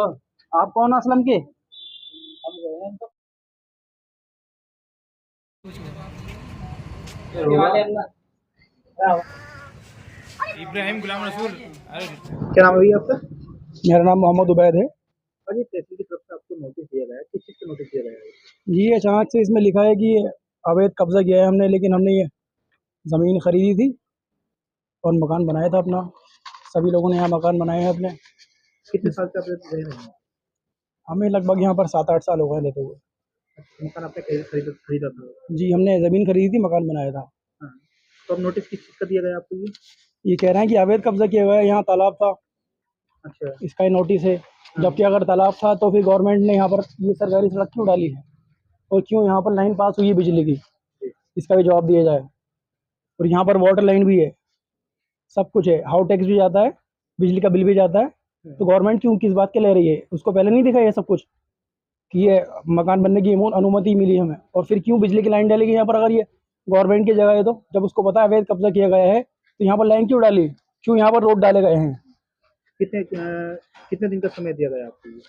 दो। आप कौन असलम के? इब्राहिम गुलाम रसूल। क्या नाम है भैया आपका? मेरा नाम मोहम्मद उबैद है। अजय तहसील की तरफ से आपको नोटिस दिया गया है, किस चीज़ का नोटिस दिया गया है? जी अचानक से इसमें लिखा है कि अवैध कब्जा किया है हमने, लेकिन हमने ये ज़मीन खरीदी थी और मकान बनाया था अपना। सभी लोगों ने यहाँ मकान बनाए हैं अपने। कितने साल से आप रह रहे हैं? हमें लगभग यहाँ पर 7-8 साल हो गए लेते हुए। अच्छा, मकान आपने खरीदा खरीदा था? जी हमने ज़मीन खरीदी थी, मकान बनाया था। हाँ। तो अब नोटिस किस चीज़ का दिया गया आपको ये? ये कह रहे हैं कि अवैध कब्जा किया हुआ है, यहाँ तालाब था, अच्छा। इसका ही नोटिस है। हाँ। जबकि अगर तालाब था तो फिर गवर्नमेंट ने यहाँ पर ये सरकारी सड़क क्यों डाली है और क्यों यहाँ पर लाइन पास हुई है बिजली की, इसका भी जवाब दिया जाए। और यहाँ पर वाटर लाइन भी है, सब कुछ है, हाउस टैक्स भी जाता है, बिजली का बिल भी जाता है। तो गवर्नमेंट क्यों किस बात के ले रही है? उसको पहले नहीं दिखा ये सब कुछ कि ये मकान बनने की अनुमति मिली हमें, और फिर क्यों बिजली की लाइन डालेगी यहाँ पर? अगर ये गवर्नमेंट की जगह है तो जब उसको पता है अवैध कब्जा किया गया है तो यहाँ पर लाइन क्यों डाली, क्यों यहाँ पर रोड डाले गए हैं? कितने दिन का समय दिया गया आपको ये?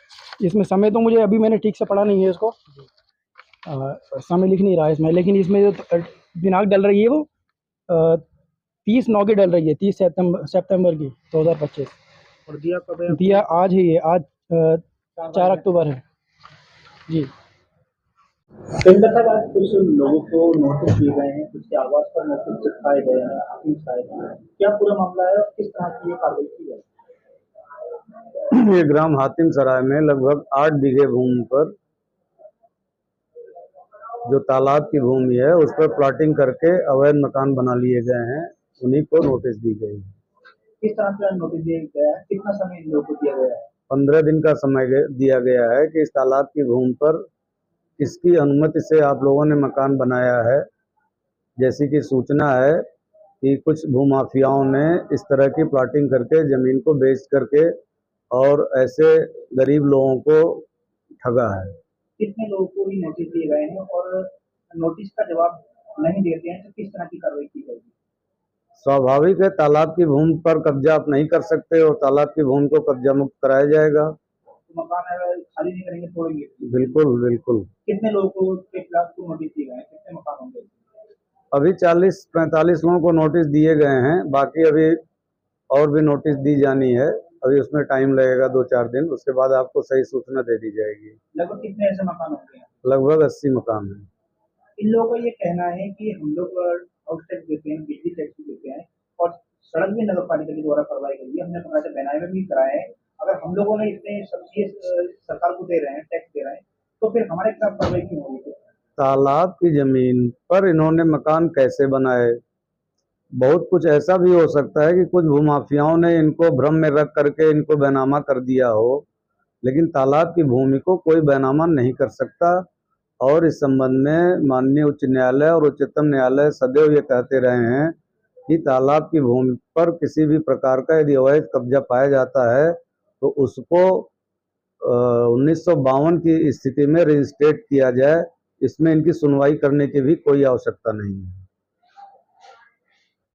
इसमें समय तो मुझे अभी मैंने ठीक से पढ़ा नहीं है इसको, समय लिख नहीं रहा है इसमें, लेकिन इसमें जो दिनांक डल रही है वो 30/9 की डल रही है, 30 सितंबर की 2025। और दिया कब है आपको? दिया आज ही है, आज 4 अक्टूबर है जी। केंद्र साहब, आज कुछ लोगों को नोटिस दिए गए हैं, कुछ के आवास पर नोटिस चिपकाए गए हैं, हाकिम साहब, क्या पूरा मामला है और किस तरह की ये कार्रवाई की गई? ये ग्राम हातिम सराय में लगभग 8 बीघे भूमि पर जो तालाब की भूमि है उस पर प्लॉटिंग करके अवैध मकान बना लिए गए हैं, उन्हीं को नोटिस दी गई है। किस तरह से नोटिस दिया गया है, कितना समय इन लोगों को दिया गया है? 15 दिन का समय दिया गया है कि इस तालाब की भूमि पर किसकी अनुमति से आप लोगों ने मकान बनाया है। जैसी कि सूचना है कि कुछ भूमाफियाओं ने इस तरह की प्लॉटिंग करके जमीन को बेच करके और ऐसे गरीब लोगों को ठगा है। कितने लोगों को भी नोटिस दिए गए हैं और नोटिस का जवाब नहीं देते हैं तो किस तरह की कार्रवाई की जाएगी? स्वाभाविक है, तालाब की भूमि पर कब्जा आप नहीं कर सकते और तालाब की भूमि को कब्जा मुक्त कराया जाएगा। तो मकान खाली नहीं करेंगे, तोड़ेंगे? बिल्कुल बिल्कुल। कितने लोगों के खिलाफ को नोटिस दिए गए हैं, कितने मकान होंगे? अभी 40-45 लोगों को नोटिस दिए गए हैं, बाकी अभी और भी नोटिस दी जानी है। अभी उसमें टाइम लगेगा 2-4 दिन, उसके बाद आपको सही सूचना दे दी जाएगी। लगभग कितने ऐसे मकान होंगे? लगभग 80 मकान है। इन लोगों का ये कहना है कि हम लोग हाउस टैक्स देते हैं, बिजली टैक्स भी देते हैं और सड़क भी नगर पालिका के द्वारा करवाई गई है, हमने बकायदा बनाए में भी कराए हैं। अगर हम लोगों ने इतने सब चीज सरकार को दे रहे हैं, टैक्स दे रहे हैं, तो फिर हमारे खिलाफ कार्रवाई क्यों हो रही है? तालाब की जमीन पर इन्होंने मकान कैसे बनाए? बहुत कुछ ऐसा भी हो सकता है कि कुछ भूमाफियाओं ने इनको भ्रम में रख करके इनको बैनामा कर दिया हो, लेकिन तालाब की भूमि को कोई बैनामा नहीं कर सकता। और इस संबंध में माननीय उच्च न्यायालय और उच्चतम न्यायालय सदैव ये कहते रहे हैं कि तालाब की भूमि पर किसी भी प्रकार का यदि अवैध कब्जा पाया जाता है तो उसको 1952 की स्थिति में रिइंस्टेट किया जाए। इसमें इनकी सुनवाई करने की भी कोई आवश्यकता नहीं है।